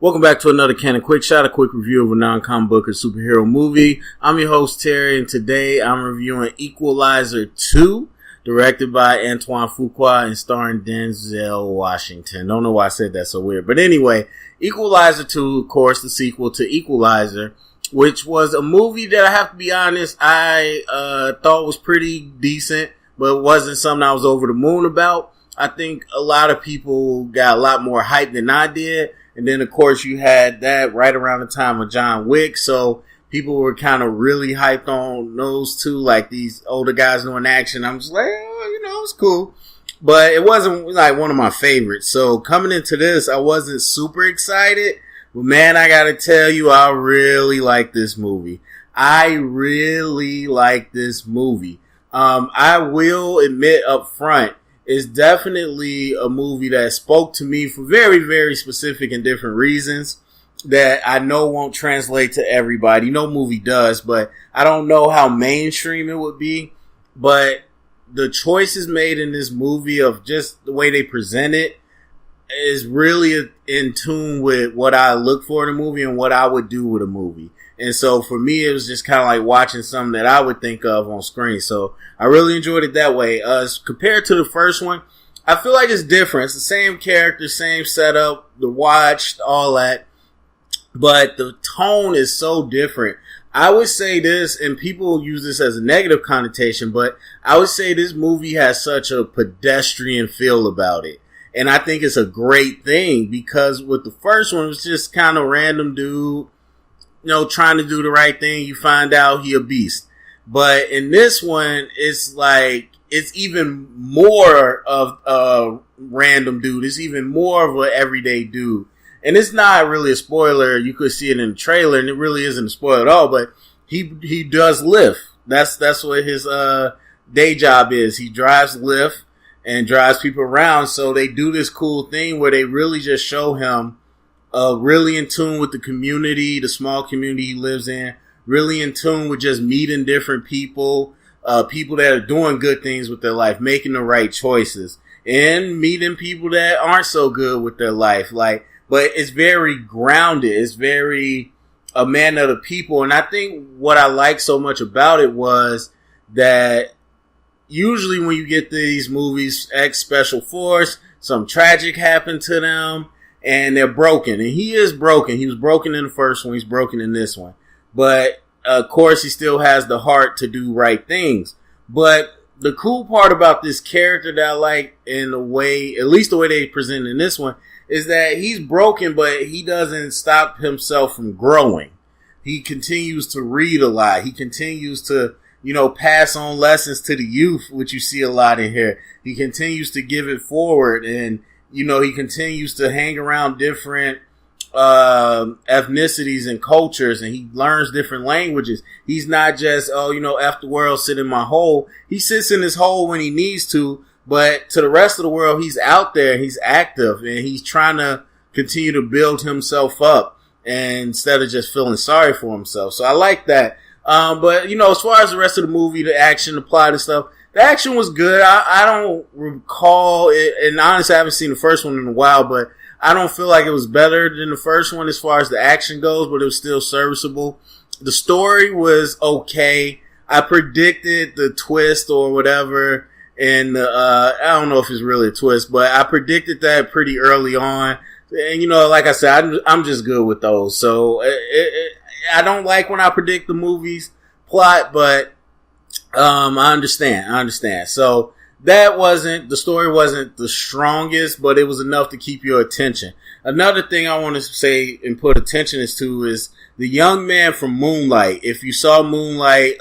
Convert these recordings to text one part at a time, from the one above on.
Welcome back to another Canon Quick Shot, a quick review of a non-comic book or superhero movie. I'm your host, Terry, and today I'm reviewing Equalizer 2, directed by Antoine Fuqua and starring Denzel Washington. Don't know why I said that so weird. But anyway, Equalizer 2, of course, the sequel to Equalizer, which was a movie that I have to be honest, I thought was pretty decent, but it wasn't something I was over the moon about. I think a lot of people got a lot more hype than I did. And then, of course, you had that right around the time of John Wick. So people were kind of really hyped on those two, like these older guys doing action. I'm just like, oh, it's cool. But it wasn't like one of my favorites. So coming into this, I wasn't super excited. But man, I got to tell you, I really like this movie. I will admit up front, it's definitely a movie that spoke to me for very, very specific and different reasons that I know won't translate to everybody. No movie does, but I don't know how mainstream it would be. But the choices made in this movie of just the way they present it is really in tune with what I look for in a movie and what I would do with a movie. And so for me, it was just kind of like watching something that I would think of on screen. So I really enjoyed it that way. As compared to the first one, I feel like it's different. It's the same character, same setup, the watch, all that. But the tone is so different. I would say this, and people use this as a negative connotation, but I would say this movie has such a pedestrian feel about it. And I think it's a great thing because with the first one, it was just kind of random dude, trying to do the right thing. You find out he a beast. But in this one, it's like, it's even more of a random dude. It's even more of an everyday dude. And it's not really a spoiler. You could see it in the trailer, and it really isn't a spoiler at all, but he does Lyft. That's what his day job is. He drives Lyft and drives people around. So they do this cool thing where they really just show him really in tune with the community, the small community he lives in, really in tune with just meeting different people, people that are doing good things with their life, making the right choices, and meeting people that aren't so good with their life. But it's very grounded. It's very a man of the people. And I think what I liked so much about it was that usually when you get these movies, ex-special force, something tragic happened to them, and they're broken. And he is broken. He was broken in the first one. He's broken in this one. But, of course, he still has the heart to do right things. But the cool part about this character that I like in the way, at least the way they present in this one, is that he's broken, but he doesn't stop himself from growing. He continues to read a lot. He continues to, pass on lessons to the youth, which you see a lot in here. He continues to give it forward, and he continues to hang around different ethnicities and cultures, and he learns different languages. He's not just, F the world, sit in my hole. He sits in his hole when he needs to, but to the rest of the world, he's out there, he's active, and he's trying to continue to build himself up instead of just feeling sorry for himself. So I like that. But, as far as the rest of the movie, the action, the plot and stuff, the action was good. I don't recall it, and honestly, I haven't seen the first one in a while, but I don't feel like it was better than the first one as far as the action goes, but it was still serviceable. The story was okay. I predicted the twist or whatever, and I don't know if it's really a twist, but I predicted that pretty early on. And, like I said, I'm just good with those. So I don't like when I predict the movie's plot, but I understand. So the story wasn't the strongest, but it was enough to keep your attention. Another thing I want to say and put attention is the young man from Moonlight. If you saw Moonlight,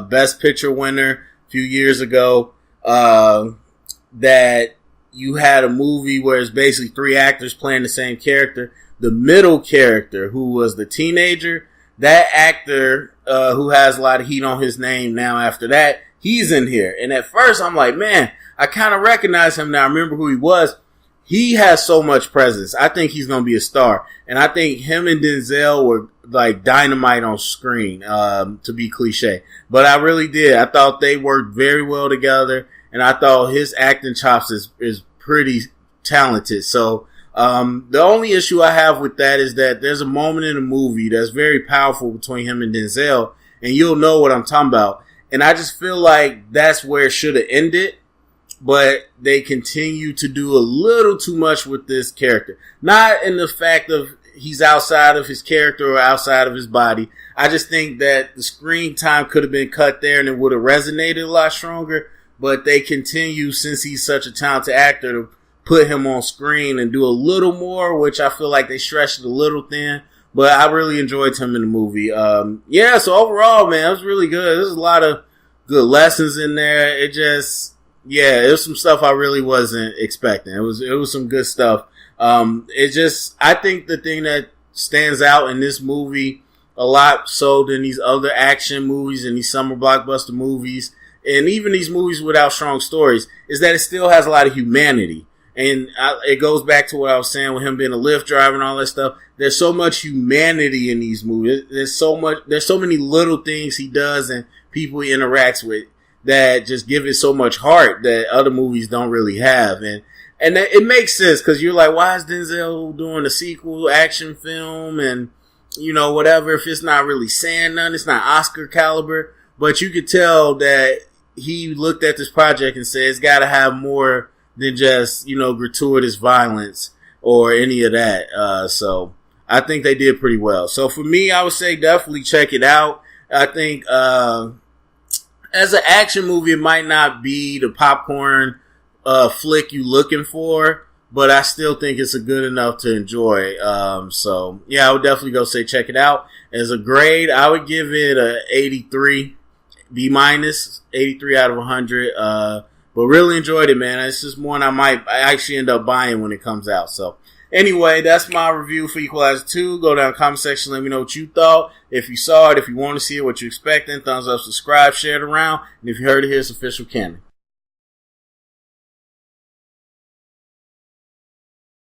Best Picture winner a few years ago, that you had a movie where it's basically three actors playing the same character. The middle character, who was the teenager, that actor, who has a lot of heat on his name now after that, he's in here. And at first I'm like, man, I kind of recognize him now. I remember who he was. He has so much presence. I think he's going to be a star. And I think him and Denzel were like dynamite on screen, to be cliche. But I really did. I thought they worked very well together. And I thought his acting chops is pretty talented. So The only issue I have with that is that there's a moment in the movie that's very powerful between him and Denzel, and you'll know what I'm talking about. And I just feel like that's where it should have ended, but they continue to do a little too much with this character. Not in the fact of he's outside of his character or outside of his body. I just think that the screen time could have been cut there and it would have resonated a lot stronger, but they continue, since he's such a talented actor, to put him on screen and do a little more, which I feel like they stretched it a little thin. But I really enjoyed him in the movie. So overall, man, it was really good. There's a lot of good lessons in there. It was some stuff I really wasn't expecting. It was some good stuff. I think the thing that stands out in this movie a lot so than these other action movies and these summer blockbuster movies, and even these movies without strong stories, is that it still has a lot of humanity. And it goes back to what I was saying with him being a Lyft driver and all that stuff. There's so much humanity in these movies. There's so many little things he does and people he interacts with that just give it so much heart that other movies don't really have. And it makes sense, because you're like, why is Denzel doing a sequel action film and, whatever, if it's not really saying nothing, it's not Oscar caliber. But you could tell that he looked at this project and said, it's got to have more than just, gratuitous violence or any of that. So I think they did pretty well. So for me, I would say definitely check it out. I think, as an action movie, it might not be the popcorn, flick you looking for, but I still think it's a good enough to enjoy. So yeah, I would definitely go say check it out. As a grade, I would give it a 83, B minus, 83 out of 100. But really enjoyed it, man. It's just one I actually end up buying when it comes out. So anyway, that's my review for Equalizer 2. Go down in the comment section, let me know what you thought. If you saw it, if you want to see it, what you expecting, thumbs up, subscribe, share it around. And if you heard it here, it's official canon.